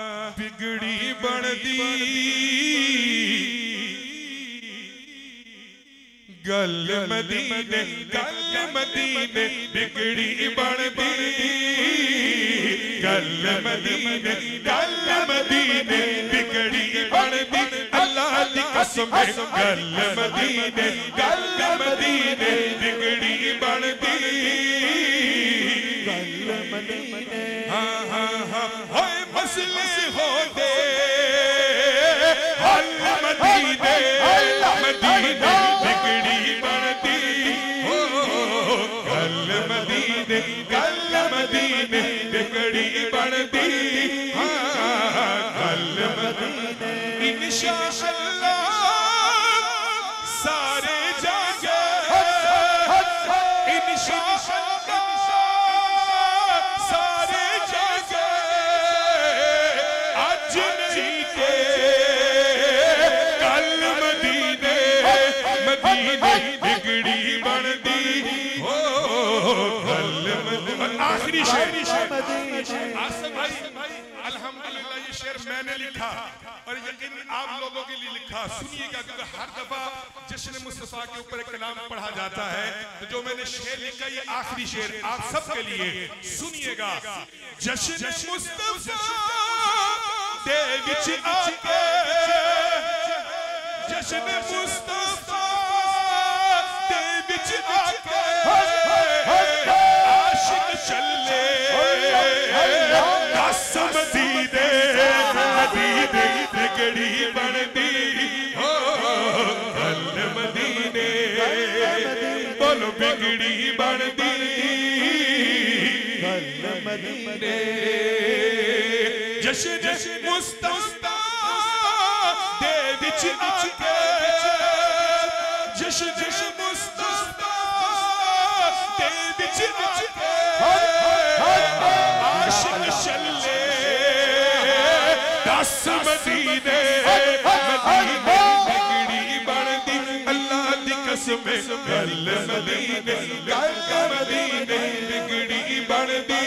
बिगड़ी बनदी गल मदीने बिगड़ी बनदी गल मदीने बिगड़ी बनदी अल्लाह दी कसम गल मदीने बिगड़ी बनदी गल मदीने। हाँ हाँ हाँ होए मसले होते हल मदीने बिगड़ी बनदी हो गल मदीने बिगड़ी बनदी। हाँ गल मदीने इंशाअल्लाह सारे जागे इंशाअल्लाह सारे जागे आज नहीं के कल मदीने बिगड़ी बनदी हो गल मदीने। आखिरी शेर आसिफ भाई अल्हम्दुलिल्लाह ये शेर मैंने लिखा और यकीन आप लोगों के लिए लिखा। सुनिएगा क्योंकि हर दफा जश्न मुस्तफा के ऊपर एक कलाम पढ़ा जाता है तो जो मैंने शेर लिखा ये आखिरी शेर आप सबके लिए सुनिएगा। जश्न मुस्तफा दे विच आके जश्न मुस्तफा दे विच आके आशिक चले दस मदीने बिगड़ी बनदी हो गल मदीने बोलो बिगड़ी बनदी गल मदीने। जश्न मुस्तफा दे विच आके जश्न मुस्तफा दे विच आके आशिक चले दस मदीने बिगड़ी बनदी अल्लाह दी कसम गल मदीने बिगड़ी बनदी।